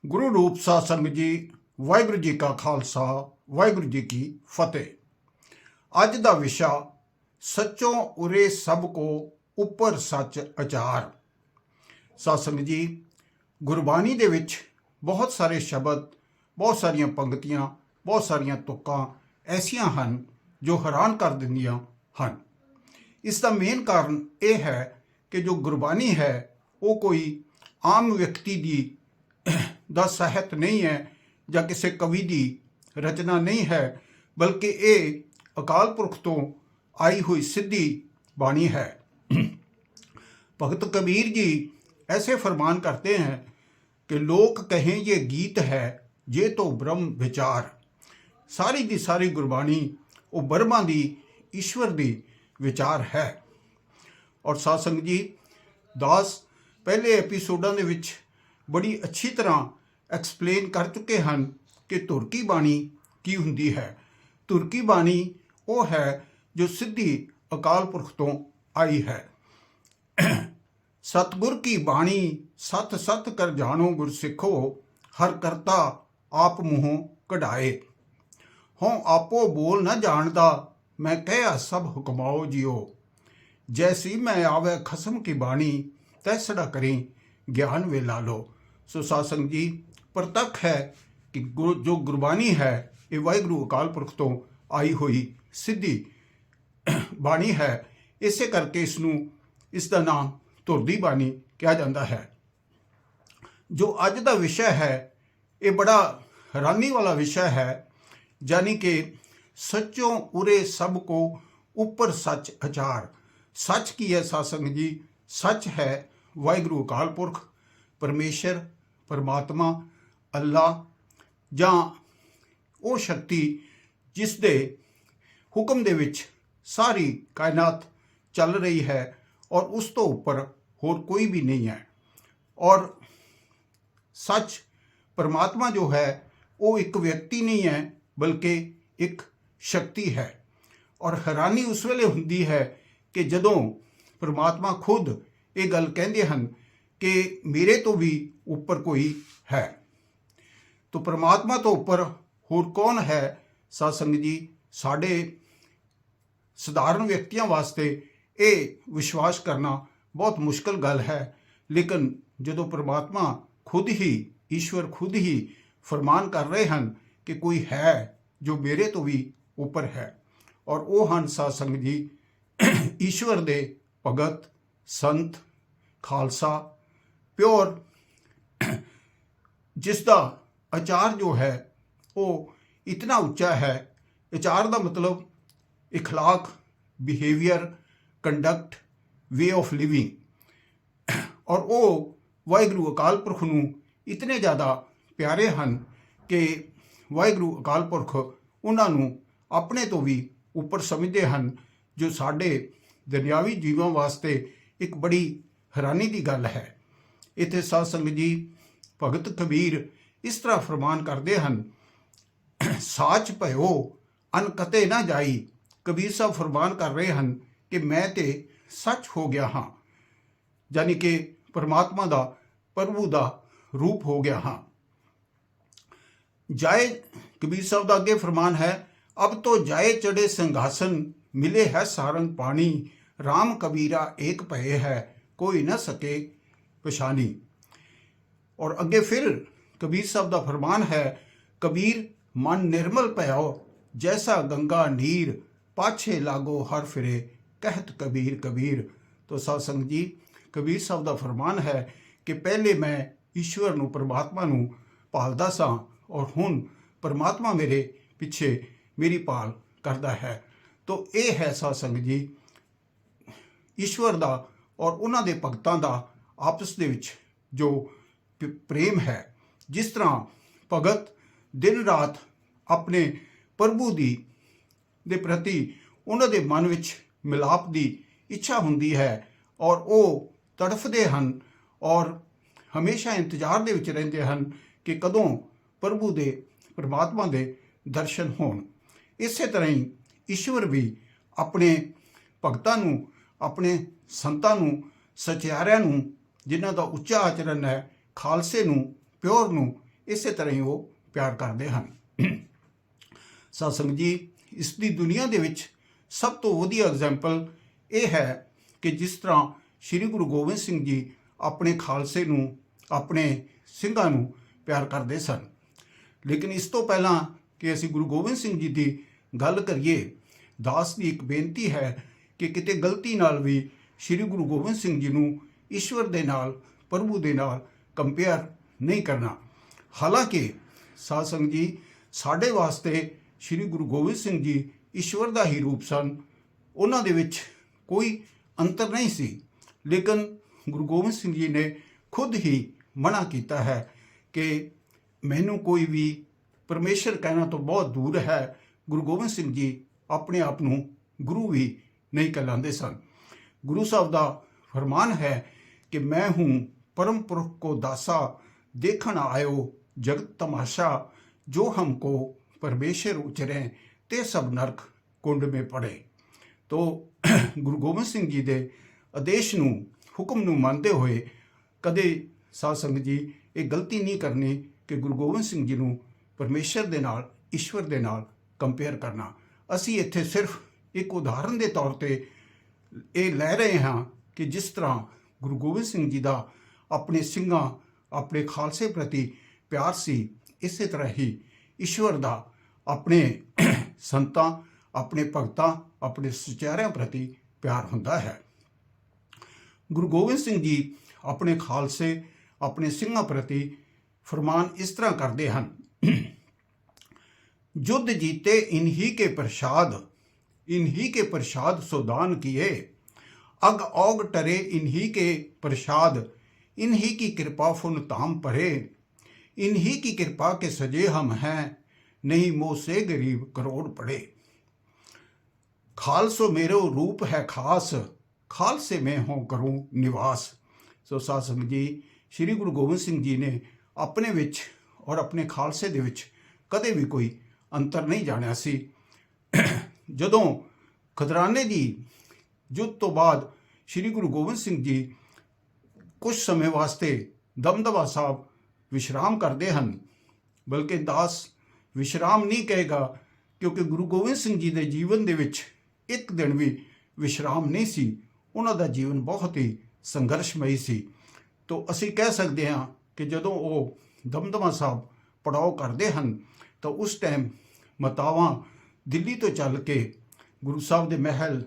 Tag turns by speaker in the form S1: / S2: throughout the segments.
S1: ਗੁਰੂ ਰੂਪ ਸਾਧ ਸੰਗਤ ਜੀ, ਵਾਹਿਗੁਰੂ ਜੀ ਕਾ ਖਾਲਸਾ, ਵਾਹਿਗੁਰੂ ਜੀ ਕੀ ਫਤਿਹ। ਅੱਜ ਦਾ ਵਿਸ਼ਾ ਸੱਚੋਂ ਉਰੇ ਸਭ ਕੋ ਉੱਪਰ ਸੱਚ ਅਚਾਰ। ਸਾਧ ਸੰਗਤ ਜੀ, ਗੁਰਬਾਣੀ ਦੇ ਵਿੱਚ ਬਹੁਤ ਸਾਰੇ ਸ਼ਬਦ, ਬਹੁਤ ਸਾਰੀਆਂ ਪੰਕਤੀਆਂ, ਬਹੁਤ ਸਾਰੀਆਂ ਤੁਕਾਂ ਐਸੀਆਂ ਹਨ ਜੋ ਹੈਰਾਨ ਕਰ ਦਿੰਦੀਆਂ ਹਨ। ਇਸ ਦਾ ਮੇਨ ਕਾਰਨ ਇਹ ਹੈ ਕਿ ਜੋ ਗੁਰਬਾਣੀ ਹੈ ਉਹ ਕੋਈ ਆਮ ਵਿਅਕਤੀ ਦਾ ਸਾਹਿਤ ਨਹੀਂ ਹੈ ਜਾਂ ਕਿਸੇ ਕਵੀ ਦੀ ਰਚਨਾ ਨਹੀਂ ਹੈ, ਬਲਕਿ ਇਹ ਅਕਾਲ ਪੁਰਖ ਤੋਂ ਆਈ ਹੋਈ ਸਿੱਧੀ ਬਾਣੀ ਹੈ। भगत कबीर जी ऐसे फरमान करते हैं कि लोक कहें ये गीत है ये तो ब्रह्म विचार। सारी दी सारी गुरबाणी वो ब्रह्मा दी, ईश्वर दी विचार है। और साध संगत जी, दास पहले एपीसोडों के विच बड़ी अच्छी तरह एक्सप्लेन कर चुके हैं कि तुरकी बाणी की हुंदी है। तुरकी बाणी वो है जो सिद्धी अकाल पुरख तो आई है। सतगुर की बाणी सत सत कर जानो गुर सिखो, हर करता आप मुँहों कढ़ाए। हों आपो बोल न जानदा, मैं कहा सब हुक्माओ जियो। जैसी मैं आवे खसम की बाणी, तैसड़ा करें ज्ञान वे लालो। सो साध संगत जी, प्रतख है कि जो गुरबाणी है ये वाहिगुरू अकाल पुरख तो आई हुई सिद्धी बाणी है। इसे करके इसका नाम तुरदी बाणी कहा जाता है। जो अज का विषय है ये बड़ा हैरानी वाला विषय है, यानी कि सच्चों उरे सब को ऊपर सच अचार। सच की है साध संगत जी? सच है वाहिगुरू अकाल पुरख, परमेश्वर, परमात्मा, अल्लाह जां वो शक्ति जिस दे हुक्म दे विच सारी कायनात चल रही है और उस तो ऊपर होर कोई भी नहीं है। और सच परमात्मा जो है वो एक व्यक्ति नहीं है बल्कि एक शक्ति है। और हैरानी उस वेले हुंदी है कि जदों परमात्मा खुद ये गल कहंदे हन कि मेरे तो भी ऊपर कोई है। तो परमात्मा तो ऊपर होर कौन है? साध संगत जी, साडे सधारण व्यक्तियों वास्ते ये विश्वास करना बहुत मुश्किल गल है। लेकिन जदों परमात्मा खुद ही, ईश्वर खुद ही फरमान कर रहे हैं कि कोई है जो मेरे तो भी ऊपर है, और वो हैं साध संगत जी ईश्वर दे भगत, संत, खालसा, प्योर, जिसका आचार जो है वो इतना उच्चा है। आचार का मतलब इखलाक, behaviour, conduct, way of living. और वो वाहिगुरू अकाल पुरख नूं इतने ज़्यादा प्यारे हैं कि वाहिगुरू अकाल पुरख उन्होंने अपने तो भी ऊपर समझते हैं, जो साडे दुनियावी जीवों वास्ते एक बड़ी हैरानी की गल है। इत्थे साध संगत जी, भगत कबीर इस तरह फरमान करते हैं, साच भयो अन कते ना जाई। कबीर साहब फरमान कर रहे हैं कि मैं ते सच हो गया हाँ, यानी कि परमात्मा दा, प्रभु दा रूप हो गया हाँ। जाए कबीर साहब का अगे फरमान है, अब तो जाए चढ़े सिंहासन, मिले है सारंग पानी। राम कबीरा एक भय है, कोई न सके पछानी। और अगे फिर कबीर साहब का फरमान है, कबीर मन निर्मल भयो, जैसा गंगा नीर, पाछे लागो हर फिरे, कहत कबीर कबीर। तो साध संगत जी, कबीर साहब का फरमान है कि पहले मैं ईश्वर नूं, परमात्मा नूं भालदा सां और हुण परमात्मा मेरे पिछे मेरी भाल करदा है। तो ये है साध संगत जी ईश्वर दा और उन्हां दे भगतां दा आपस दे विच जो प्रेम है। जिस तरह भगत दिन रात अपने प्रभु दे प्रति उन्हां दे मन विच मिलाप की इच्छा हुंदी है और वो तड़फते हैं और हमेशा इंतजार दे विच रहिंदे हैं कि कदों प्रभु दे, परमात्मा दे दर्शन होण। इसे तरह ही ईश्वर भी अपने भगतां नूं, अपने संतां नूं, सचियारिਆਂ नूं, जिन्हां दा उच्चा आचरण है, खालसे नूं, प्योर नूं ਇਸੇ ਤਰ੍ਹਾਂ ਹੀ ਉਹ ਪਿਆਰ ਕਰਦੇ ਹਨ। ਸਾਧ ਸੰਗਤ ਜੀ, ਇਸ ਦੀ ਦੁਨੀਆ ਦੇ ਵਿੱਚ ਸਭ ਤੋਂ ਵਧੀਆ ਐਗਜ਼ਾਮਪਲ ਇਹ ਹੈ ਕਿ ਜਿਸ ਤਰ੍ਹਾਂ ਸ੍ਰੀ ਗੁਰੂ ਗੋਬਿੰਦ ਸਿੰਘ ਜੀ ਆਪਣੇ ਖਾਲਸੇ ਨੂੰ, ਆਪਣੇ ਸਿੰਘਾਂ ਨੂੰ ਪਿਆਰ ਕਰਦੇ ਸਨ। ਲੇਕਿਨ ਇਸ ਤੋਂ ਪਹਿਲਾਂ ਕਿ ਅਸੀਂ ਗੁਰੂ ਗੋਬਿੰਦ ਸਿੰਘ ਜੀ ਦੀ ਗੱਲ ਕਰੀਏ, ਦਾਸ ਦੀ ਇੱਕ ਬੇਨਤੀ ਹੈ ਕਿ ਕਿਤੇ ਗਲਤੀ ਨਾਲ ਵੀ ਸ੍ਰੀ ਗੁਰੂ ਗੋਬਿੰਦ ਸਿੰਘ ਜੀ ਨੂੰ ਈਸ਼ਵਰ ਦੇ ਨਾਲ, ਪ੍ਰਭੂ ਦੇ ਨਾਲ ਕੰਪੇਅਰ ਨਹੀਂ ਕਰਨਾ। ਹਾਲਾਂਕਿ ਸਾਧ ਸੰਗਤ ਜੀ, ਸਾਡੇ ਵਾਸਤੇ ਸ੍ਰੀ ਗੁਰੂ ਗੋਬਿੰਦ ਸਿੰਘ ਜੀ ਈਸ਼ਵਰ ਦਾ ਹੀ ਰੂਪ ਸਨ, ਉਹਨਾਂ ਦੇ ਵਿੱਚ ਕੋਈ ਅੰਤਰ ਨਹੀਂ ਸੀ। ਲੇਕਿਨ ਗੁਰੂ ਗੋਬਿੰਦ ਸਿੰਘ ਜੀ ਨੇ ਖੁਦ ਹੀ ਮਨਾ ਕੀਤਾ ਹੈ ਕਿ ਮੈਨੂੰ ਕੋਈ ਵੀ ਪਰਮੇਸ਼ਰ ਕਹਿਣਾ ਤੋਂ ਬਹੁਤ ਦੂਰ ਹੈ। ਗੁਰੂ ਗੋਬਿੰਦ ਸਿੰਘ ਜੀ ਆਪਣੇ ਆਪ ਨੂੰ ਗੁਰੂ ਵੀ ਨਹੀਂ ਕਹਿਲਾਉਂਦੇ ਸਨ। ਗੁਰੂ ਸਾਹਿਬ ਦਾ ਫਰਮਾਨ ਹੈ ਕਿ ਮੈਂ ਹੂੰ परम पुरुष को दासा, देखन आयो जगत तमाशा, जो हमको परमेश्वर उचरे ते सब नरक कुंड में पड़े। तो गुरु गोबिंद सिंह जी के आदेश नूं, हुक्म नूं मानते हुए कदे साध संगत जी ये गलती नहीं करनी कि गुरु गोबिंद सिंह जी नूं परमेश्वर दे नाल, ईश्वर दे नाल कंपेयर करना। असी इत्थे सिर्फ एक उदाहरण के तौर पर ये लै रहे हाँ कि जिस तरह गुरु गोबिंद सिंह जी का अपने ਸਿੰਘਾਂ, अपने खालसे प्रति प्यार सी, इस तरह ही ईश्वर का अपने संतां, अपने भगतां, अपने सुचारियां प्रति प्यार हुंदा है। गुरु गोबिंद सिंह जी अपने खालसे, अपने ਸਿੰਘਾਂ प्रति फरमान इस तरह करते हैं, युद्ध जीते इन्हीं के प्रसाद, इन्हीं के प्रसाद सुदान किए, अग औग टरे इन्हीं के प्रसाद, इन्हीं की कृपा फुन ताम परे, इन्हीं की कृपा के सजे हम हैं, नहीं मोह से गरीब करोड़ पड़े। खालसो मेरो रूप है खास, खालसे में हो करूं निवास। सो साध संगत जी, श्री गुरु गोबिंद सिंह जी ने अपने विच और अपने खालसे दे विच कदे भी कोई अंतर नहीं जानिया सी। जदों खदराने दी युद्ध तो बाद श्री गुरु गोबिंद सिंह जी कुछ समय वास्ते दमदमा साहब विश्राम करते हैं, बल्कि दास विश्राम नहीं कहेगा, क्योंकि गुरु गोबिंद सिंह जी के जीवन दे विच एक दिन भी विश्राम नहीं सी। उन्हां दा जीवन बहुत ही संघर्षमयी सी। तो असी कह सकते हैं कि जदों वो दमदमा साहब पड़ाव करते हैं तो उस टाइम मतावां दिल्ली तो चल के गुरु साहब के महल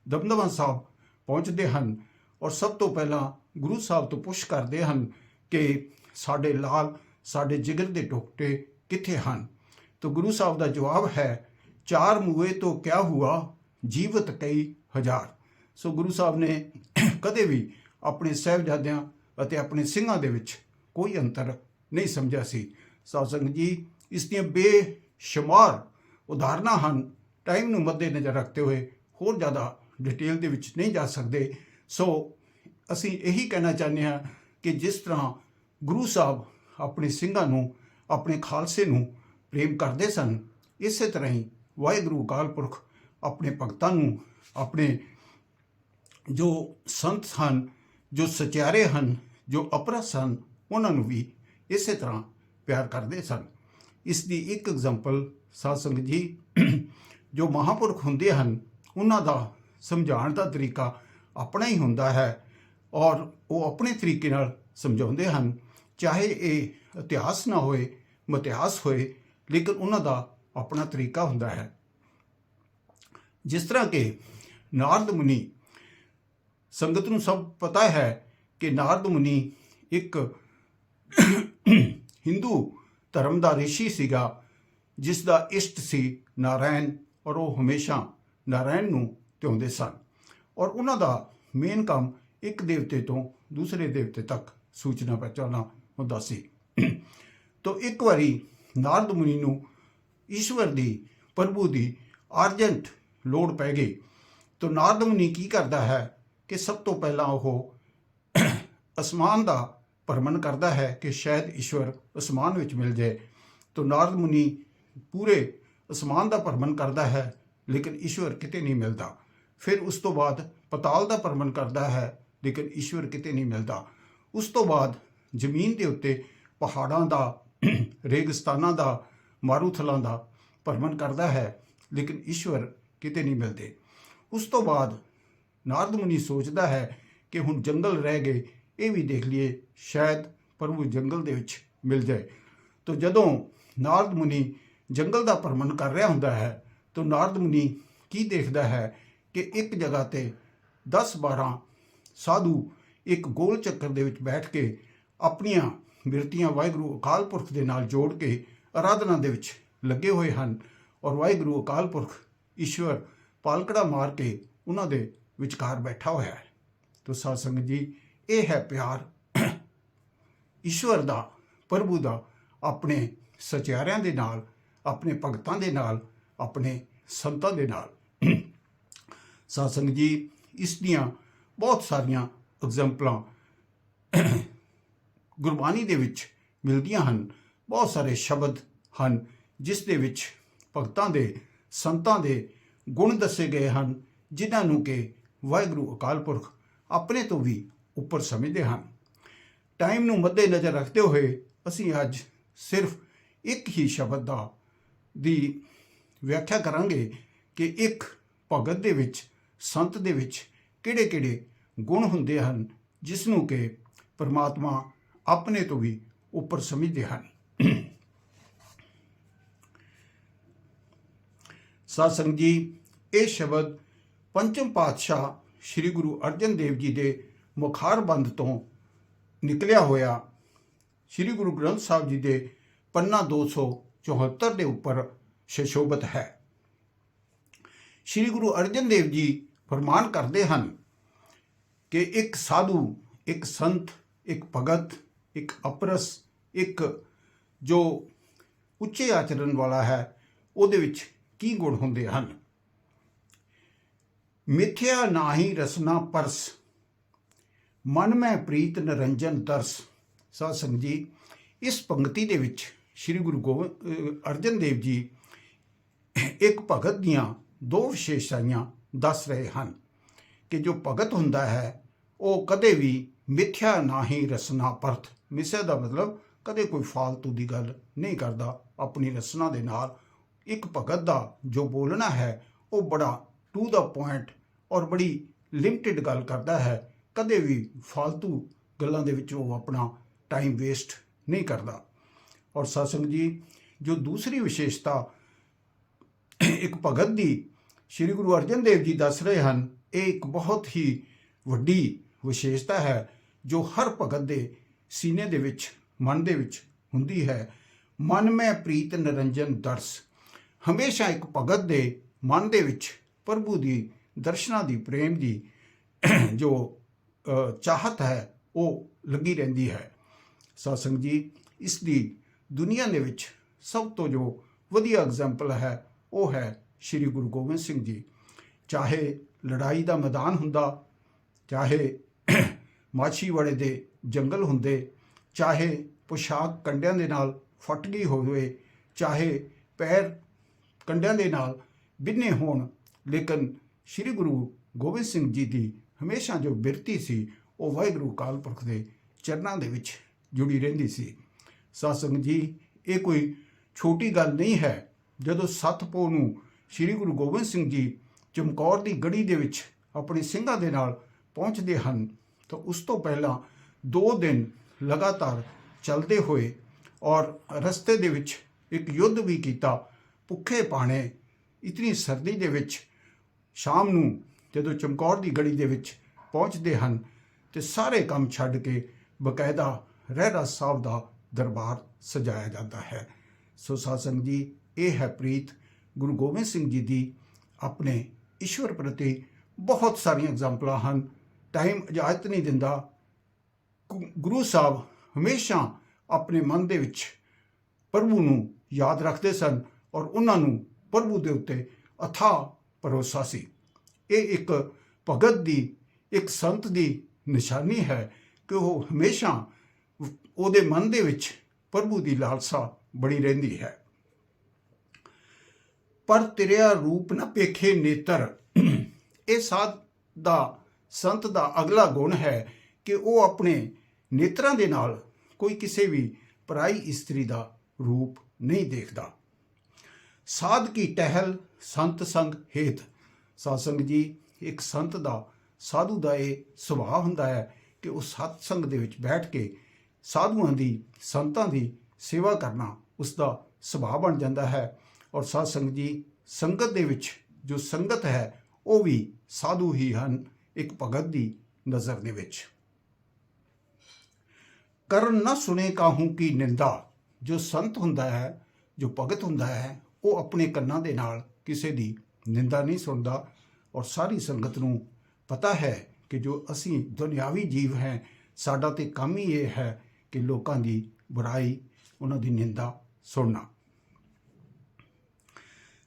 S1: दमदमा साहब पहुँचते हैं और सब तो पहला गुरु साहब तो पुछ करते हैं कि साडे लाल, साडे जिगर के टुकड़े कित्थे हैं। तो गुरु साहब का जवाब है, चार मुए तो क्या हुआ, जीवत कई हजार। सो गुरु साहब ने कदे भी अपने साहिबजादियां अते अपने ਸਿੰਘਾਂ ਦੇ ਵਿੱਚ कोई अंतर नहीं समझा सी। साध संगत जी, इसदियां बेशुमार उदाहरणां हैं। टाइम नूं मद्देनज़र रखते हुए होर ज़्यादा डिटेल दे विच नहीं जा सकते। सो ਅਸੀਂ यही कहना चाहते हैं कि जिस तरह गुरु साहब अपने ਸਿੰਘਾਂ ਨੂੰ, अपने खालसे ਨੂੰ प्रेम करते सन, इस तरह ही वाहिगुरू अकाल पुरख अपने भगतां ਨੂੰ, अपने जो संत हैं, जो सचियारे हैं, जो अपरस हैं, उन्होंने भी इस तरह प्यार करते सन। इसकी एक एग्जाम्पल साध संगत जी, जो महापुरख होंदे हैं उन्हां दा समझाउण दा तरीका अपना ही हुंदा है और वो अपने तरीके नाल समझाउंदे हैं। चाहे ये इतिहास ना होए, मितिहास होए, लेकिन उन्हां दा अपना तरीका हुंदा है। जिस तरह के नारद मुनि, संगत नूं सब पता है कि नारद मुनि एक हिंदू धर्म का ऋषि सीगा, जिसका इष्ट सी नारायण, और वो हमेशा नारायण नूं ध्याउंदे सन। और उन्हां दा मेन काम एक देवते तो दूसरे देवते तक सूचना पहुँचाना हुंदा सी। तो एक बारी नारद मुनि नूं ईश्वर दी, प्रभु दी अर्जेंट लोड़ पै गई। तो नारद मुनि की करता है कि सब तो पहला वो आसमान का भरमण करता है कि शायद ईश्वर आसमान विच मिल जाए। तो नारद मुनि पूरे आसमान का भरमण करता है, लेकिन ईश्वर किते नहीं मिलता। फिर उस तो बाद पताल का भरमण करता है, लेकिन ईश्वर किते नहीं मिलता। उस तो बाद जमीन के उत्ते पहाड़ों का, ਰੇਗਿਸਤਾਨਾਂ ਦਾ, ਮਾਰੂਥਲਾਂ ਦਾ ਭਰਮਣ ਕਰਦਾ ਹੈ, ਲੇਕਿਨ ਈਸ਼ਵਰ ਕਿਤੇ ਨਹੀਂ ਮਿਲਦੇ। ਉਸ ਤੋਂ ਬਾਅਦ ਨਾਰਦ ਮੁਨੀ ਸੋਚਦਾ ਹੈ ਕਿ ਹੁਣ ਜੰਗਲ ਰਹਿ ਗਏ, ਇਹ ਵੀ ਦੇਖ ਲਈਏ, ਸ਼ਾਇਦ ਪ੍ਰਭੂ ਜੰਗਲ ਦੇ ਵਿੱਚ ਮਿਲ ਜਾਏ। ਤਾਂ ਜਦੋਂ ਨਾਰਦ ਮੁਨੀ ਜੰਗਲ ਦਾ ਭਰਮਣ ਕਰ ਰਿਹਾ ਹੁੰਦਾ ਹੈ ਤਾਂ ਨਾਰਦ ਮੁਨੀ ਕੀ ਦੇਖਦਾ ਹੈ ਕਿ ਇੱਕ ਜਗ੍ਹਾ ਤੇ 10-12 ਸਾਧੂ ਇੱਕ ਗੋਲ ਚੱਕਰ ਦੇ ਵਿੱਚ ਬੈਠ ਕੇ ਆਪਣੀਆਂ ਬਿਰਤੀਆਂ ਵਾਹਿਗੁਰੂ ਅਕਾਲ ਪੁਰਖ ਦੇ ਨਾਲ ਜੋੜ ਕੇ ਆਰਾਧਨਾ ਦੇ ਵਿੱਚ ਲੱਗੇ ਹੋਏ ਹਨ, ਔਰ ਵਾਹਿਗੁਰੂ ਅਕਾਲ ਪੁਰਖ ਈਸ਼ਵਰ ਪਾਲਕੜਾ ਮਾਰ ਕੇ ਉਹਨਾਂ ਦੇ ਵਿਚਕਾਰ ਬੈਠਾ ਹੋਇਆ ਹੈ। ਤੋ ਸਾਧ ਸੰਗਤ ਜੀ, ਇਹ ਹੈ ਪਿਆਰ ਈਸ਼ਵਰ ਦਾ, ਪ੍ਰਭੂ ਦਾ ਆਪਣੇ ਸਚਿਆਰਿਆਂ ਦੇ ਨਾਲ, ਆਪਣੇ ਭਗਤਾਂ ਦੇ ਨਾਲ, ਆਪਣੇ ਸੰਤਾਂ ਦੇ ਨਾਲ। ਸਾਧ ਸੰਗਤ ਜੀ, ਇਸ ਦੀਆਂ ਬਹੁਤ ਸਾਰੀਆਂ ਐਗਜ਼ਾਮਪਲਾਂ ਗੁਰਬਾਣੀ ਦੇ ਵਿੱਚ ਮਿਲਦੀਆਂ ਹਨ। ਬਹੁਤ ਸਾਰੇ ਸ਼ਬਦ ਹਨ ਜਿਸ ਦੇ ਵਿੱਚ ਭਗਤਾਂ ਦੇ, ਸੰਤਾਂ ਦੇ ਗੁਣ ਦੱਸੇ ਗਏ ਹਨ, ਜਿਨ੍ਹਾਂ ਨੂੰ ਕਿ ਵਾਹਿਗੁਰੂ ਅਕਾਲ ਪੁਰਖ ਆਪਣੇ ਤੋਂ ਵੀ ਉੱਪਰ ਸਮਝਦੇ ਹਨ। ਟਾਈਮ ਨੂੰ ਮੱਦੇ ਨਜ਼ਰ ਰੱਖਦੇ ਹੋਏ ਅਸੀਂ ਅੱਜ ਸਿਰਫ ਇੱਕ ਹੀ ਸ਼ਬਦ ਦੀ ਵਿਆਖਿਆ ਕਰਾਂਗੇ ਕਿ ਇੱਕ ਭਗਤ ਦੇ ਵਿੱਚ, ਸੰਤ ਦੇ ਵਿੱਚ ਕਿਹੜੇ-ਕਿਹੜੇ ਗੁਣ ਹੁੰਦੇ ਹਨ, ਜਿਸ ਨੂੰ ਕਿ ਪਰਮਾਤਮਾ ਆਪਣੇ ਤੋਂ ਵੀ ਉੱਪਰ ਸਮਝਦੇ ਹਨ। ਸਾਧ ਸੰਗਤ ਜੀ, ਇਹ ਸ਼ਬਦ ਪੰਚਮ ਪਾਤਸ਼ਾਹ ਸ੍ਰੀ ਗੁਰੂ ਅਰਜਨ ਦੇਵ ਜੀ ਦੇ ਮੁਖਾਰਬੰਦ ਤੋਂ ਨਿਕਲਿਆ ਹੋਇਆ ਸ੍ਰੀ ਗੁਰੂ ਗ੍ਰੰਥ ਸਾਹਿਬ ਜੀ ਦੇ ਪੰਨਾ 274 ਦੇ ਉੱਪਰ ਸ਼ਸ਼ੋਭਤ ਹੈ। ਸ੍ਰੀ ਗੁਰੂ ਅਰਜਨ ਦੇਵ ਜੀ ਫਰਮਾਨ ਕਰਦੇ ਹਨ ਕਿ ਇੱਕ ਸਾਧੂ, ਇੱਕ ਸੰਤ, ਇੱਕ ਭਗਤ, ਇੱਕ ਅਪਰਸ, ਇੱਕ ਜੋ ਉੱਚੇ ਆਚਰਣ ਵਾਲਾ ਹੈ, ਉਹਦੇ ਵਿੱਚ ਕੀ ਗੁਣ ਹੁੰਦੇ ਹਨ। ਮਿਥਿਆ ਨਾਹੀ ਰਸਨਾ ਪਰਸ, ਮਨ ਮੈਂ ਪ੍ਰੀਤ ਨਿਰੰਜਨ ਦਰਸ। ਸਾਧ ਸੰਗਤ ਜੀ, ਇਸ ਪੰਕਤੀ ਦੇ ਵਿੱਚ ਸ੍ਰੀ ਗੁਰੂ ਅਰਜਨ ਦੇਵ ਜੀ ਇੱਕ ਭਗਤ ਦੀਆਂ ਦੋ ਵਿਸ਼ੇਸ਼ਤਾਵਾਂ ਦੱਸ ਰਹੇ ਹਨ ਕਿ ਜੋ ਭਗਤ ਹੁੰਦਾ ਹੈ ਉਹ ਕਦੇ ਵੀ ਮਿਥਿਆ ਨਾਹੀ ਰਸਨਾ ਪਰਥ, ਮਿਥਿਆ ਦਾ ਮਤਲਬ ਕਦੇ ਕੋਈ ਫਾਲਤੂ ਦੀ ਗੱਲ ਨਹੀਂ ਕਰਦਾ। ਆਪਣੀ ਰਸਨਾ ਦੇ ਨਾਲ ਇੱਕ ਭਗਤ ਦਾ ਜੋ ਬੋਲਣਾ ਹੈ ਉਹ ਬੜਾ ਟੂ ਦਾ ਪੁਆਇੰਟ ਔਰ ਬੜੀ ਲਿਮਟਿਡ ਗੱਲ ਕਰਦਾ ਹੈ, ਕਦੇ ਵੀ ਫਾਲਤੂ ਗੱਲਾਂ ਦੇ ਵਿੱਚ ਉਹ ਆਪਣਾ ਟਾਈਮ ਵੇਸਟ ਨਹੀਂ ਕਰਦਾ। ਔਰ ਸਾਧ ਸੰਗਤ ਜੀ, ਜੋ ਦੂਸਰੀ ਵਿਸ਼ੇਸ਼ਤਾ ਇੱਕ ਭਗਤ ਦੀ ਸ੍ਰੀ ਗੁਰੂ ਅਰਜਨ ਦੇਵ ਜੀ ਦੱਸ ਰਹੇ ਹਨ, ਇਹ ਇੱਕ ਬਹੁਤ ਹੀ ਵੱਡੀ ਵਿਸ਼ੇਸ਼ਤਾ ਹੈ ਜੋ ਹਰ ਭਗਤ ਦੇ ਸੀਨੇ ਦੇ ਵਿੱਚ, ਮਨ ਦੇ ਵਿੱਚ ਹੁੰਦੀ ਹੈ। ਮਨ ਮੈਂ ਪ੍ਰੀਤ ਨਿਰੰਜਨ ਦਰਸ, ਹਮੇਸ਼ਾ ਇੱਕ ਭਗਤ ਦੇ ਮਨ ਦੇ ਵਿੱਚ ਪ੍ਰਭੂ ਦੀ ਦਰਸ਼ਨਾਂ ਦੀ, ਪ੍ਰੇਮ ਦੀ ਜੋ ਚਾਹਤ ਹੈ ਉਹ ਲੱਗੀ ਰਹਿੰਦੀ ਹੈ। ਸਾਧ ਸੰਗਤ ਜੀ, ਇਸ ਦੀ ਦੁਨੀਆ ਦੇ ਵਿੱਚ ਸਭ ਤੋਂ ਜੋ ਵਧੀਆ ਐਗਜ਼ਾਮਪਲ ਹੈ ਉਹ ਹੈ ਸ੍ਰੀ ਗੁਰੂ ਗੋਬਿੰਦ ਸਿੰਘ ਜੀ। ਚਾਹੇ ਲੜਾਈ ਦਾ ਮੈਦਾਨ ਹੁੰਦਾ, ਚਾਹੇ ਮਾਛੀਵਾੜੇ ਦੇ ਜੰਗਲ ਹੁੰਦੇ, ਚਾਹੇ ਪੁਸ਼ਾਕ ਕੰਡਿਆਂ ਦੇ ਨਾਲ ਫਟ ਗਈ ਹੋਵੇ, ਚਾਹੇ ਪੈਰ ਕੰਡਿਆਂ ਦੇ ਨਾਲ ਬਿੰਨੇ ਹੋਣ, ਲੇਕਿਨ ਸ੍ਰੀ ਗੁਰੂ ਗੋਬਿੰਦ ਸਿੰਘ ਜੀ ਦੀ ਹਮੇਸ਼ਾ ਜੋ ਬਿਰਤੀ ਸੀ ਉਹ ਵਾਹਿਗੁਰੂ ਅਕਾਲ ਪੁਰਖ ਦੇ ਚਰਨਾਂ ਦੇ ਵਿੱਚ ਜੁੜੀ ਰਹਿੰਦੀ ਸੀ। ਸਾਧ ਸੰਗਤ ਜੀ, ਇਹ ਕੋਈ ਛੋਟੀ ਗੱਲ ਨਹੀਂ ਹੈ। ਜਦੋਂ 7 ਪੋਹ ਨੂੰ ਸ੍ਰੀ ਗੁਰੂ ਗੋਬਿੰਦ ਸਿੰਘ ਜੀ ਚਮਕੌਰ ਦੀ ਗੜੀ ਦੇ ਵਿੱਚ ਆਪਣੇ ਸਿੰਘਾਂ ਦੇ ਨਾਲ ਪਹੁੰਚਦੇ ਹਨ ਤਾਂ ਉਸ ਤੋਂ ਪਹਿਲਾਂ 2 ਦਿਨ ਲਗਾਤਾਰ ਚੱਲਦੇ ਹੋਏ ਔਰ ਰਸਤੇ ਦੇ ਵਿੱਚ ਇੱਕ ਯੁੱਧ ਵੀ ਕੀਤਾ, ਭੁੱਖੇ ਪਾਣੇ, ਇਤਨੀ ਸਰਦੀ ਦੇ ਵਿੱਚ। ਸ਼ਾਮ ਨੂੰ ਜਦੋਂ ਚਮਕੌਰ ਦੀ ਗੜੀ ਦੇ ਵਿੱਚ ਪਹੁੰਚਦੇ ਹਨ ਤੇ ਸਾਰੇ ਕੰਮ ਛੱਡ ਕੇ ਬਕਾਇਦਾ ਰਹਿਰਾਸ ਸਾਹਿਬ ਦਾ ਦਰਬਾਰ ਸਜਾਇਆ ਜਾਂਦਾ ਹੈ। ਸੋ ਸਾਧ ਸੰਗਤ ਜੀ, ਇਹ ਹੈ ਪ੍ਰੀਤ ਗੁਰੂ ਗੋਬਿੰਦ ਸਿੰਘ ਜੀ ਦੀ ਆਪਣੇ ਈਸ਼ਵਰ ਪ੍ਰਤੀ। ਬਹੁਤ ਸਾਰੀਆਂ ਐਗਜ਼ਾਮਪਲਾਂ ਹਨ, ਟਾਈਮ ਇਜਾਜ਼ਤ ਨਹੀਂ ਦਿੰਦਾ। ਗੁਰੂ ਸਾਹਿਬ ਹਮੇਸ਼ਾ ਆਪਣੇ ਮਨ ਦੇ ਵਿੱਚ ਪ੍ਰਭੂ ਨੂੰ ਯਾਦ ਰੱਖਦੇ ਸਨ ਔਰ ਉਹਨਾਂ ਨੂੰ ਪ੍ਰਭੂ ਦੇ ਉੱਤੇ ਅਥਾਹ ਭਰੋਸਾ ਸੀ। ਇਹ ਇੱਕ ਭਗਤ ਦੀ, ਇੱਕ ਸੰਤ ਦੀ ਨਿਸ਼ਾਨੀ ਹੈ ਕਿ ਉਹ ਹਮੇਸ਼ਾ ਉਹਦੇ ਮਨ ਦੇ ਵਿੱਚ ਪ੍ਰਭੂ ਦੀ ਲਾਲਸਾ ਬਣੀ ਰਹਿੰਦੀ ਹੈ। ਪਰ ਤੇਰਿਆ ਰੂਪ ਨਾ ਪੇਖੇ ਨੇਤਰ, ਇਹ ਸਾਧ ਦਾ, ਸੰਤ ਦਾ ਅਗਲਾ ਗੁਣ ਹੈ ਕਿ ਉਹ ਆਪਣੇ ਨੇਤਰਾਂ ਦੇ ਨਾਲ ਕੋਈ ਕਿਸੇ ਵੀ ਪਰਾਈ ਇਸਤਰੀ ਦਾ ਰੂਪ ਨਹੀਂ ਦੇਖਦਾ। ਸਾਧ ਕੀ ਟਹਿਲ ਸੰਤ ਸੰਗ ਹੇਤ। ਸਾਧ ਸੰਗਤ ਜੀ, ਇੱਕ ਸੰਤ ਦਾ, ਸਾਧੂ ਦਾ ਇਹ ਸੁਭਾਅ ਹੁੰਦਾ ਹੈ ਕਿ ਉਹ ਸਤ ਸੰਗ ਦੇ ਵਿੱਚ ਬੈਠ ਕੇ ਸਾਧੂਆਂ ਦੀ, ਸੰਤਾਂ ਦੀ ਸੇਵਾ ਕਰਨਾ ਉਸ ਦਾ ਸੁਭਾਅ ਬਣ ਜਾਂਦਾ ਹੈ। ਔਰ ਸਾਧ ਸੰਗਤ ਜੀ, ਸੰਗਤ ਦੇ ਵਿੱਚ ਜੋ ਸੰਗਤ ਹੈ ਉਹ ਵੀ ਸਾਧੂ ਹੀ ਹਨ ਇੱਕ ਭਗਤ ਦੀ ਨਜ਼ਰ ਦੇ ਵਿੱਚ। ਕਰਨ ਨਾ ਸੁਣੇ ਕਾਹੂ ਕੀ ਨਿੰਦਾ। ਜੋ ਸੰਤ ਹੁੰਦਾ ਹੈ, ਜੋ ਭਗਤ ਹੁੰਦਾ ਹੈ, ਉਹ ਆਪਣੇ ਕੰਨਾਂ ਦੇ ਨਾਲ ਕਿਸੇ ਦੀ ਨਿੰਦਾ ਨਹੀਂ ਸੁਣਦਾ। ਔਰ ਸਾਰੀ ਸੰਗਤ ਨੂੰ ਪਤਾ ਹੈ ਕਿ ਜੋ ਅਸੀਂ ਦੁਨਿਆਵੀ ਜੀਵ ਹੈ, ਸਾਡਾ ਤੇ ਕੰਮ ਹੀ ਇਹ ਹੈ ਕਿ ਲੋਕਾਂ ਦੀ ਬੁਰਾਈ, ਉਹਨਾਂ ਦੀ ਨਿੰਦਾ ਸੁਣਨਾ।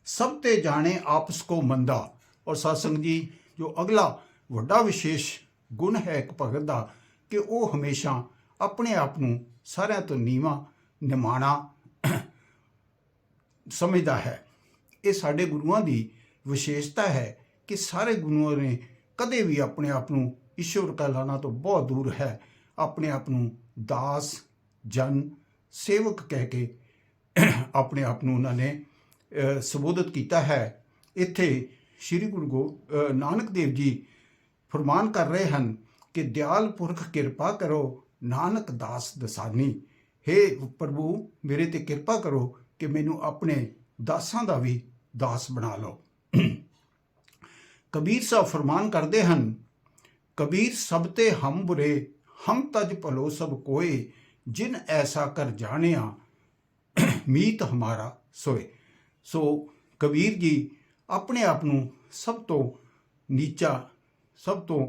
S1: ਸਭ ਤੇ ਜਾਣੇ ਆਪਸ ਕੋ ਮੰਦਾ। ਔਰ ਸਾਧ ਸੰਗਤ ਜੀ, ਜੋ ਅਗਲਾ ਵੱਡਾ ਵਿਸ਼ੇਸ਼ ਗੁਣ ਹੈ ਇੱਕ ਭਗਤ ਦਾ, ਕਿ ਉਹ ਹਮੇਸ਼ਾ ਆਪਣੇ ਆਪ ਨੂੰ ਸਾਰਿਆਂ ਤੋਂ ਨੀਵਾਂ, ਨਿਮਾਣਾ ਸਮਝਦਾ ਹੈ। ਇਹ ਸਾਡੇ ਗੁਰੂਆਂ ਦੀ ਵਿਸ਼ੇਸ਼ਤਾ ਹੈ ਕਿ ਸਾਰੇ ਗੁਰੂਆਂ ਨੇ ਕਦੇ ਵੀ ਆਪਣੇ ਆਪ ਨੂੰ ਈਸ਼ਵਰ ਕਹਿਲਾਣਾ ਤੋਂ ਬਹੁਤ ਦੂਰ ਹੈ, ਆਪਣੇ ਆਪ ਨੂੰ ਦਾਸ, ਜਨ, ਸੇਵਕ ਕਹਿ ਕੇ ਆਪਣੇ ਆਪ ਨੂੰ ਉਹਨਾਂ ਨੇ ਸੰਬੋਧਿਤ ਕੀਤਾ ਹੈ। ਇੱਥੇ ਸ੍ਰੀ ਗੁਰੂ ਨਾਨਕ ਦੇਵ ਜੀ ਫਰਮਾਨ ਕਰ ਰਹੇ ਹਨ ਕਿ ਦਿਆਲ ਪੁਰਖ ਕਿਰਪਾ ਕਰੋ, ਨਾਨਕ ਦਾਸ ਦਸਾਨੀ। ਹੇ ਪ੍ਰਭੂ, ਮੇਰੇ ਤੇ ਕਿਰਪਾ ਕਰੋ ਕਿ ਮੈਨੂੰ ਆਪਣੇ ਦਾਸਾਂ ਦਾ ਵੀ ਦਾਸ ਬਣਾ ਲਓ। ਕਬੀਰ ਸਾਹਿਬ ਫਰਮਾਨ ਕਰਦੇ ਹਨ, ਕਬੀਰ ਸਭ ਤੇ ਹਮ ਬੁਰੇ, ਹਮ ਤਜ ਭਲੋ ਸਭ ਕੋਏ, ਜਿਨ ਐਸਾ ਕਰ ਜਾਣਿਆ ਮੀਤ ਹਮਾਰਾ ਸੋਏ। ਸੋ ਕਬੀਰ ਜੀ ਆਪਣੇ ਆਪ ਨੂੰ ਸਭ ਤੋਂ ਨੀਚਾ, ਸਭ ਤੋਂ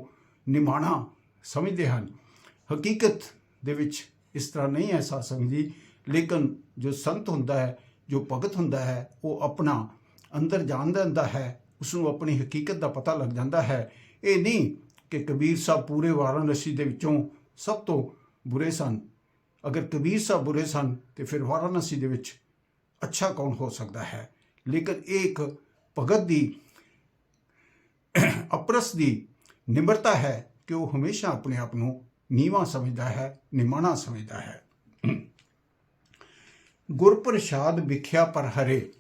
S1: ਨਿਮਾਣਾ ਸਮਝਦੇ ਹਨ। ਹਕੀਕਤ ਦੇ ਵਿੱਚ ਇਸ ਤਰ੍ਹਾਂ ਨਹੀਂ ਹੈ ਸਾਧ ਸੰਗਤ ਜੀ, ਲੇਕਿਨ ਜੋ ਸੰਤ ਹੁੰਦਾ ਹੈ, ਜੋ ਭਗਤ ਹੁੰਦਾ ਹੈ, ਉਹ ਆਪਣਾ ਅੰਦਰ ਜਾਣ ਦਿੰਦਾ ਹੈ, ਉਸਨੂੰ ਆਪਣੀ ਹਕੀਕਤ ਦਾ ਪਤਾ ਲੱਗ ਜਾਂਦਾ ਹੈ। ਇਹ ਨਹੀਂ ਕਿ ਕਬੀਰ ਸਾਹਿਬ ਪੂਰੇ ਵਾਰਾਣਸੀ ਦੇ ਵਿੱਚੋਂ ਸਭ ਤੋਂ ਬੁਰੇ ਸਨ। ਅਗਰ ਕਬੀਰ ਸਾਹਿਬ ਬੁਰੇ ਸਨ ਤੇ ਫਿਰ ਵਾਰਾਣਸੀ ਦੇ ਵਿੱਚ ਅੱਛਾ ਕੌਣ ਹੋ ਸਕਦਾ ਹੈ। ਲੇਕਿਨ ਇਹ ਇੱਕ ਭਗਤ ਦੀ ਅਪਰਸ ਦੀ ਨਿਮਰਤਾ ਹੈ ਕਿ ਉਹ ਹਮੇਸ਼ਾ ਆਪਣੇ ਆਪ ਨੂੰ ਨੀਵਾਂ ਸਮਝਦਾ ਹੈ, ਨਿਮਾਣਾ ਸਮਝਦਾ ਹੈ। ਗੁਰ ਪ੍ਰਸਾਦ ਵਿਖਿਆ ਪਰ ਹਰੇ।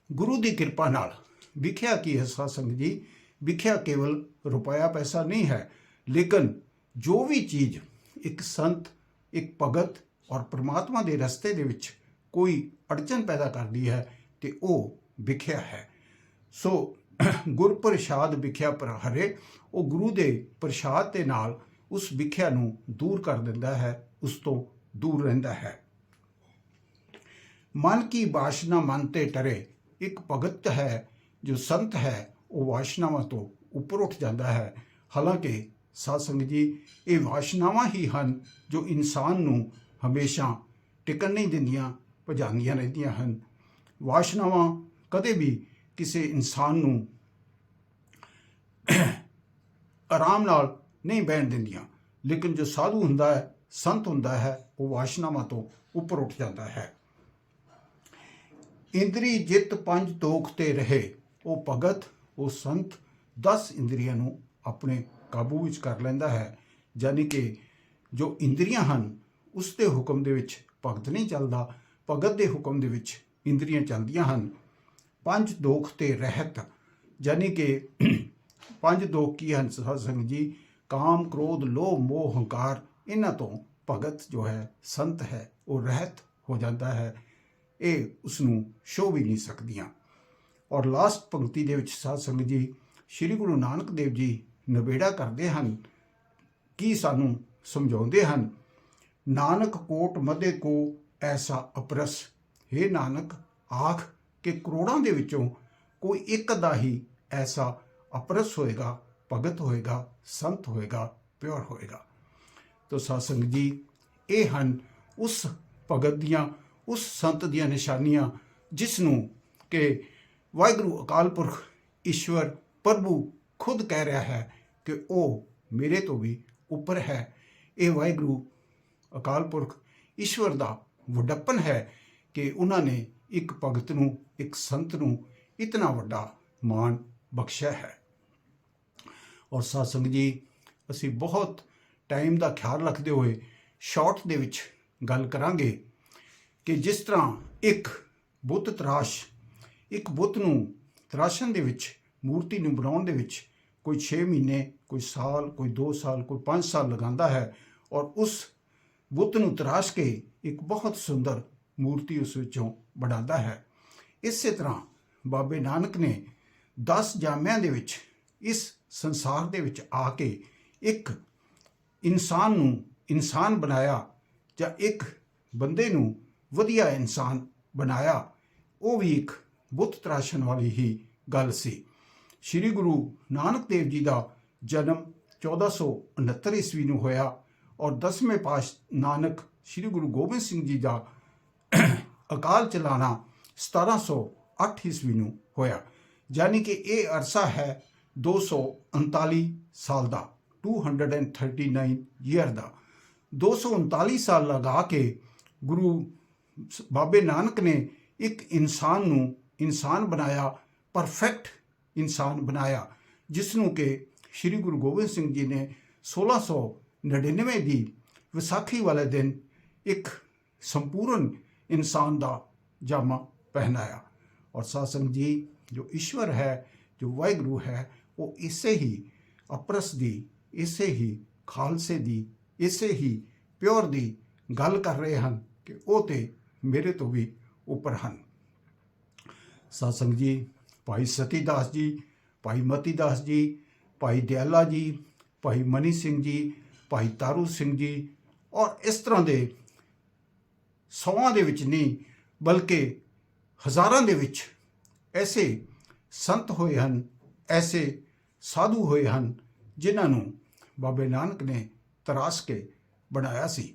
S1: ਗੁਰੂ ਦੀ ਕਿਰਪਾ ਨਾਲ ਵਿਖਿਆ ਕੀ ਹੈ ਸਾਧ ਸੰਗਤ ਜੀ? ਵਿਖਿਆ ਕੇਵਲ ਰੁਪਇਆ ਪੈਸਾ ਨਹੀਂ ਹੈ, ਲੇਕਿਨ ਜੋ ਵੀ ਚੀਜ਼ ਇੱਕ ਸੰਤ, ਇੱਕ ਭਗਤ ਔਰ ਪ੍ਰਮਾਤਮਾ ਦੇ ਰਸਤੇ ਦੇ ਵਿੱਚ ਕੋਈ ਅੜਚਨ ਪੈਦਾ ਕਰਦੀ ਹੈ ਤੇ ਉਹ ਵਿਖਿਆ ਹੈ। ਸੋ ਗੁਰ ਪ੍ਰਸਾਦ ਵਿਖਿਆ ਪਰ ਹਰੇ, ਉਹ ਗੁਰੂ ਦੇ ਪ੍ਰਸਾਦ ਦੇ ਨਾਲ ਉਸ ਵਿਖਿਆ ਨੂੰ ਦੂਰ ਕਰ ਦਿੰਦਾ ਹੈ, ਉਸ ਤੋਂ ਦੂਰ ਰਹਿੰਦਾ ਹੈ। ਮਨ ਕੀ ਵਾਸ਼ਨਾ ਮਨ ਤੇ ਟਰੇ। ਇੱਕ ਭਗਤ ਹੈ, ਜੋ ਸੰਤ ਹੈ, ਉਹ ਵਾਸ਼ਨਾਵਾਂ ਤੋਂ ਉੱਪਰ ਉੱਠ ਜਾਂਦਾ ਹੈ। ਹਾਲਾਂਕਿ ਸਾਧ ਸੰਗਤ ਜੀ, ਇਹ ਵਾਸ਼ਨਾਵਾਂ ਹੀ ਹਨ ਜੋ ਇਨਸਾਨ ਨੂੰ ਹਮੇਸ਼ਾ ਟਿਕਣ ਨਹੀਂ ਦਿੰਦੀਆਂ, ਭਜਾਉਂਦੀਆਂ ਰਹਿੰਦੀਆਂ ਹਨ। ਵਾਸ਼ਨਾਵਾਂ ਕਦੇ ਵੀ ਕਿਸੇ ਇਨਸਾਨ ਨੂੰ ਆਰਾਮ ਨਾਲ ਨਹੀਂ ਬਹਿਣ ਦਿੰਦੀਆਂ, ਲੇਕਿਨ ਜੋ ਸਾਧੂ ਹੁੰਦਾ ਹੈ, ਸੰਤ ਹੁੰਦਾ ਹੈ, ਉਹ ਵਾਸ਼ਨਾਵਾਂ ਤੋਂ ਉੱਪਰ ਉੱਠ ਜਾਂਦਾ ਹੈ। ਇੰਦਰੀ ਜਿੱਤ ਪੰਜ ਤੋਖ ਤੇ ਰਹੇ। ਉਹ ਭਗਤ, ਉਹ ਸੰਤ 10 ਇੰਦਰੀਆਂ ਨੂੰ ਆਪਣੇ ਕਾਬੂ ਵਿੱਚ ਕਰ ਲੈਂਦਾ ਹੈ। ਯਾਨੀ ਕਿ ਜੋ ਇੰਦਰੀਆਂ ਹਨ ਉਸ ਦੇ ਹੁਕਮ ਦੇ ਵਿੱਚ ਭਗਤ ਨਹੀਂ ਚੱਲਦਾ, ਭਗਤ ਦੇ ਹੁਕਮ ਦੇ ਵਿੱਚ ਇੰਦਰੀਆਂ ਚੱਲਦੀਆਂ ਹਨ। ਪੰਜ ਦੋਖ ਤੇ ਰਹਿਤ, ਯਾਨੀ ਕਿ ਪੰਜ ਦੋਖ ਕੀ ਹਨ ਸਾਧ ਸੰਗਤ ਜੀ? ਕਾਮ, ਕ੍ਰੋਧ, ਲੋਭ, ਮੋਹ, ਹੰਕਾਰ। ਇਹਨਾਂ ਤੋਂ ਭਗਤ ਜੋ ਹੈ, ਸੰਤ ਹੈ, ਉਹ ਰਹਿਤ ਹੋ ਜਾਂਦਾ ਹੈ। ਇਹ ਉਸਨੂੰ ਛੋਹ ਵੀ ਨਹੀਂ ਸਕਦੀਆਂ। ਔਰ ਲਾਸਟ ਪੰਕਤੀ ਦੇ ਵਿੱਚ ਸਾਧ ਸੰਗਤ ਜੀ, ਸ੍ਰੀ ਗੁਰੂ ਨਾਨਕ ਦੇਵ ਜੀ ਨਿਬੇੜਾ ਕਰਦੇ ਹਨ, ਕੀ ਸਾਨੂੰ ਸਮਝਾਉਂਦੇ ਹਨ। ਨਾਨਕ ਕੋਟ ਮਧੇ ਕੋ ਐਸਾ ਅਪਰਸ। ਹੇ ਨਾਨਕ, ਆਖ ਕਿ ਕਰੋੜਾਂ ਦੇ ਵਿੱਚੋਂ ਕੋਈ ਇੱਕ ਦਾ ਹੀ ਐਸਾ ਅਪਰਸ ਹੋਏਗਾ, ਭਗਤ ਹੋਏਗਾ, ਸੰਤ ਹੋਏਗਾ, ਪਿਓਰ ਹੋਏਗਾ। ਤੋ ਸਾਧ ਸੰਗਤ ਜੀ, ਇਹ ਹਨ ਉਸ ਭਗਤ ਦੀਆਂ, ਉਸ ਸੰਤ ਦੀਆਂ ਨਿਸ਼ਾਨੀਆਂ ਜਿਸ ਨੂੰ ਕਿ ਵਾਹਿਗੁਰੂ ਅਕਾਲ ਪੁਰਖ ਈਸ਼ਵਰ ਪ੍ਰਭੂ ਖੁਦ ਕਹਿ ਰਿਹਾ ਹੈ ਕਿ ਉਹ ਮੇਰੇ ਤੋਂ ਵੀ ਉੱਪਰ ਹੈ। ਇਹ ਵਾਹਿਗੁਰੂ ਅਕਾਲ ਪੁਰਖ ਈਸ਼ਵਰ ਦਾ ਵੱਡਪਨ ਹੈ ਕਿ ਉਹਨਾਂ ਨੇ ਇੱਕ ਭਗਤ ਨੂੰ, ਇੱਕ ਸੰਤ ਨੂੰ ਇਤਨਾ ਵੱਡਾ ਮਾਣ ਬਖਸ਼ਿਆ ਹੈ। ਔਰ ਸਾਧ ਸੰਗਤ ਜੀ, ਅਸੀਂ ਬਹੁਤ ਟਾਈਮ ਦਾ ਖਿਆਲ ਰੱਖਦੇ ਹੋਏ ਸ਼ਾਰਟ ਦੇ ਵਿੱਚ ਗੱਲ ਕਰਾਂਗੇ ਕਿ ਜਿਸ ਤਰ੍ਹਾਂ ਇੱਕ ਬੁੱਤ ਤਰਾਸ਼, ਇੱਕ ਬੁੱਤ ਨੂੰ ਤਰਾਸ਼ਣ ਦੇ ਵਿੱਚ, ਮੂਰਤੀ ਨੂੰ ਬਣਾਉਣ ਦੇ ਵਿੱਚ ਕੋਈ 6 ਮਹੀਨੇ, ਕੋਈ ਸਾਲ, ਕੋਈ 2 ਸਾਲ, ਕੋਈ 5 ਸਾਲ ਲਗਾਉਂਦਾ ਹੈ ਔਰ ਉਸ ਬੁੱਤ ਨੂੰ ਤਰਾਸ਼ ਕੇ ਇੱਕ ਬਹੁਤ ਸੁੰਦਰ ਮੂਰਤੀ ਉਸ ਵਿੱਚੋਂ ਬਣਾਉਂਦਾ ਹੈ। ਇਸੇ ਤਰ੍ਹਾਂ ਬਾਬੇ ਨਾਨਕ ਨੇ 10 ਜਾਮਿਆਂ ਦੇ ਵਿੱਚ ਇਸ ਸੰਸਾਰ ਦੇ ਵਿੱਚ ਆ ਕੇ ਇੱਕ ਇਨਸਾਨ ਨੂੰ ਇਨਸਾਨ ਬਣਾਇਆ, ਜਾਂ ਇੱਕ ਬੰਦੇ ਨੂੰ ਵਧੀਆ ਇਨਸਾਨ ਬਣਾਇਆ। ਉਹ ਵੀ ਇੱਕ ਬੁੱਤ ਤਰਾਸ਼ਣ ਵਾਲੀ ਹੀ ਗੱਲ ਸੀ। ਸ਼੍ਰੀ ਗੁਰੂ ਨਾਨਕ ਦੇਵ ਜੀ ਦਾ ਜਨਮ 1469 ਈਸਵੀ ਨੂੰ ਹੋਇਆ ਔਰ 10ਵੇਂ ਪਾਤਸ਼ਾਹ ਨਾਨਕ ਸ਼੍ਰੀ ਗੁਰੂ ਗੋਬਿੰਦ ਸਿੰਘ ਜੀ ਦਾ ਅਕਾਲ ਚਲਾਣਾ 1708 ਈਸਵੀ ਨੂੰ ਹੋਇਆ। ਯਾਨੀ ਕਿ ਇਹ ਅਰਸਾ ਹੈ 239 ਸਾਲ ਦਾ, 239 ਈਅਰ ਦਾ। 239 ਸਾਲ ਲਗਾ ਕੇ ਗੁਰੂ ਬਾਬੇ ਨਾਨਕ ਨੇ ਇੱਕ ਇਨਸਾਨ ਨੂੰ ਇਨਸਾਨ ਬਣਾਇਆ, ਪਰਫੈਕਟ ਇਨਸਾਨ ਬਣਾਇਆ, ਜਿਸ ਨੂੰ ਕਿ ਸ਼੍ਰੀ ਗੁਰੂ ਗੋਬਿੰਦ ਸਿੰਘ ਜੀ ਨੇ 1699 ਦੀ ਵਿਸਾਖੀ ਵਾਲੇ ਦਿਨ ਇੱਕ ਸੰਪੂਰਨ ਇਨਸਾਨ ਦਾ ਜਾਮਾ ਪਹਿਨਾਇਆ। ਔਰ ਸਾਧ ਸੰਗਤ ਜੀ, ਜੋ ਈਸ਼ਵਰ ਹੈ, ਜੋ ਵਾਹਿਗੁਰੂ ਹੈ, ਉਹ ਇਸੇ ਹੀ ਅਪਰਸ ਦੀ, ਇਸੇ ਹੀ ਖਾਲਸੇ ਦੀ, ਇਸੇ ਹੀ ਪਿਓਰ ਦੀ ਗੱਲ ਕਰ ਰਹੇ ਹਨ ਕਿ ਉਹ ਤੇ ਮੇਰੇ ਤੋਂ ਵੀ ਉੱਪਰ ਹਨ। ਸਾਧ ਸੰਗਤ ਜੀ, ਭਾਈ ਸਤੀ ਦਾਸ ਜੀ, ਭਾਈ ਮਤੀ ਦਾਸ ਜੀ, ਭਾਈ ਦਿਆਲਾ ਜੀ, ਭਾਈ ਮਨੀ ਸਿੰਘ ਜੀ, ਭਾਈ ਤਾਰੂ ਸਿੰਘ ਜੀ, ਔਰ ਇਸ ਤਰ੍ਹਾਂ ਦੇ 100 ਦੇ ਵਿੱਚ ਨਹੀਂ ਬਲਕਿ ਹਜ਼ਾਰਾਂ ਦੇ ਵਿੱਚ ਐਸੇ ਸੰਤ ਹੋਏ ਹਨ, ਐਸੇ ਸਾਧੂ ਹੋਏ ਹਨ, ਜਿਨ੍ਹਾਂ ਨੂੰ ਬਾਬੇ ਨਾਨਕ ਨੇ ਤਰਾਸ਼ ਕੇ ਬਣਾਇਆ ਸੀ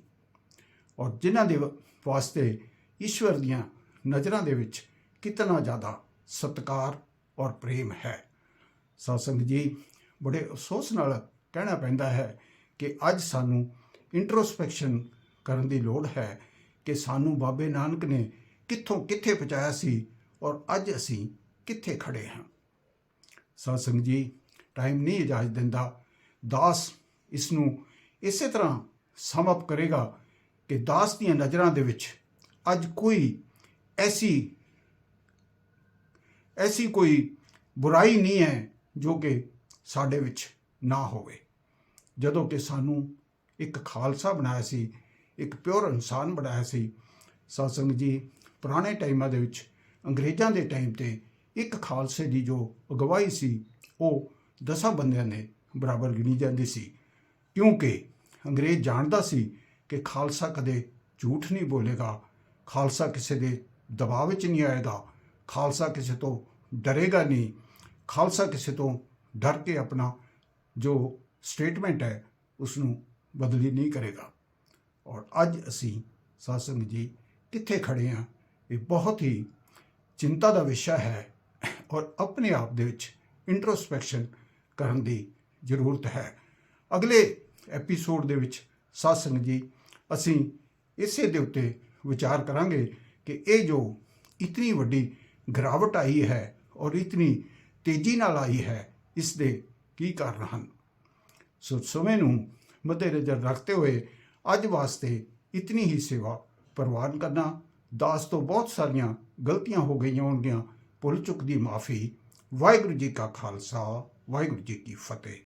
S1: ਔਰ ਜਿਨ੍ਹਾਂ ਦੇ ਵਾਸਤੇ ਈਸ਼ਵਰ ਦੀਆਂ ਨਜ਼ਰਾਂ ਦੇ ਵਿੱਚ ਕਿਤਨਾ ਜ਼ਿਆਦਾ ਸਤਿਕਾਰ ਔਰ ਪ੍ਰੇਮ ਹੈ। ਸਾਧ ਸੰਗਤ ਜੀ, ਬੜੇ ਅਫਸੋਸ ਨਾਲ ਕਹਿਣਾ ਪੈਂਦਾ ਹੈ ਕਿ ਅੱਜ ਸਾਨੂੰ ਇੰਟਰੋਸਪੈਕਸ਼ਨ ਕਰਨ ਦੀ ਲੋੜ ਹੈ ਕਿ ਸਾਨੂੰ ਬਾਬੇ ਨਾਨਕ ਨੇ ਕਿੱਥੋਂ ਕਿੱਥੇ ਪਹੁੰਚਾਇਆ ਸੀ ਔਰ ਅੱਜ ਅਸੀਂ ਕਿੱਥੇ ਖੜੇ ਹਾਂ। ਸਾਧ ਸੰਗਤ ਜੀ, ਟਾਈਮ ਨਹੀਂ ਇਜਾਜ਼ਤ ਦਿੰਦਾ। ਦਾਸ ਇਸ ਨੂੰ ਇਸੇ ਤਰ੍ਹਾਂ ਸਮ ਅਪ ਕਰੇਗਾ ਕਿ ਦਾਸ ਦੀਆਂ ਨਜ਼ਰਾਂ ਦੇ ਵਿੱਚ ਅੱਜ ਕੋਈ ਐਸੀ ਕੋਈ ਬੁਰਾਈ ਨਹੀਂ ਹੈ ਜੋ ਕਿ ਸਾਡੇ ਵਿੱਚ ਨਾ ਹੋਵੇ। ਜਦੋਂ ਕਿ ਸਾਨੂੰ ਇੱਕ ਖਾਲਸਾ ਬਣਾਇਆ ਸੀ, ਇੱਕ ਪਿਓਰ ਇਨਸਾਨ ਬਣਾਇਆ ਸੀ। ਸਾਧ ਸੰਗਤ ਜੀ, ਪੁਰਾਣੇ ਟਾਈਮਾਂ ਦੇ ਵਿੱਚ ਅੰਗਰੇਜ਼ਾਂ ਦੇ ਟਾਈਮ ਤੇ ਇੱਕ ਖਾਲਸੇ ਦੀ ਜੋ ਅਗਵਾਈ ਸੀ ਉਹ 10 ਬੰਦਿਆਂ ਦੇ ਬਰਾਬਰ ਗਿਣੀ ਜਾਂਦੀ ਸੀ, ਕਿਉਂਕਿ ਅੰਗਰੇਜ਼ ਜਾਣਦਾ ਸੀ ਕਿ ਖਾਲਸਾ ਕਦੇ ਝੂਠ ਨਹੀਂ ਬੋਲੇਗਾ, ਖਾਲਸਾ ਕਿਸੇ ਦੇ ਦਬਾਅ ਵਿੱਚ ਨਹੀਂ ਆਏਗਾ, ਖਾਲਸਾ ਕਿਸੇ ਤੋਂ ਡਰੇਗਾ ਨਹੀਂ, ਖਾਲਸਾ ਕਿਸੇ ਤੋਂ ਡਰ ਕੇ ਆਪਣਾ ਜੋ ਸਟੇਟਮੈਂਟ ਹੈ ਉਸ ਨੂੰ ਬਦਲੀ ਨਹੀਂ ਕਰੇਗਾ। ਔਰ ਅੱਜ ਅਸੀਂ ਸਾਧ ਸੰਗਤ ਜੀ ਕਿੱਥੇ ਖੜੇ ਹਾਂ, ਇਹ ਬਹੁਤ ਹੀ ਚਿੰਤਾ ਦਾ ਵਿਸ਼ਾ ਹੈ ਔਰ ਆਪਣੇ ਆਪ ਦੇ ਵਿੱਚ ਇੰਟਰੋਸਪੈਕਸ਼ਨ ਕਰਨ ਦੀ ਜ਼ਰੂਰਤ ਹੈ। ਅਗਲੇ ਐਪੀਸੋਡ ਦੇ ਵਿੱਚ ਸਾਧ ਸੰਗਤ ਜੀ ਅਸੀਂ ਇਸੇ ਦੇ ਉੱਤੇ ਵਿਚਾਰ ਕਰਾਂਗੇ ਕਿ ਇਹ ਜੋ ਇਤਨੀ ਵੱਡੀ ਗਿਰਾਵਟ ਆਈ ਹੈ ਔਰ ਇਤਨੀ ਤੇਜ਼ੀ ਨਾਲ ਆਈ ਹੈ, ਇਸ ਦੇ ਕੀ ਕਾਰਨ ਹਨ। ਸੋ ਸਮੇਂ ਨੂੰ ਮੱਦੇਨਜ਼ਰ ਰੱਖਦੇ ਹੋਏ ਅੱਜ ਵਾਸਤੇ ਇਤਨੀ ਹੀ ਸੇਵਾ ਪ੍ਰਵਾਨ ਕਰਨਾ। ਦਾਸ ਤੋਂ ਬਹੁਤ ਸਾਰੀਆਂ ਗਲਤੀਆਂ ਹੋ ਗਈਆਂ ਹੋਣਗੀਆਂ, ਭੁੱਲ ਚੁੱਕ ਦੀ ਮਾਫੀ। ਵਾਹਿਗੁਰੂ ਜੀ ਕਾ ਖਾਲਸਾ, ਵਾਹਿਗੁਰੂ ਜੀ ਕੀ ਫਤਿਹ।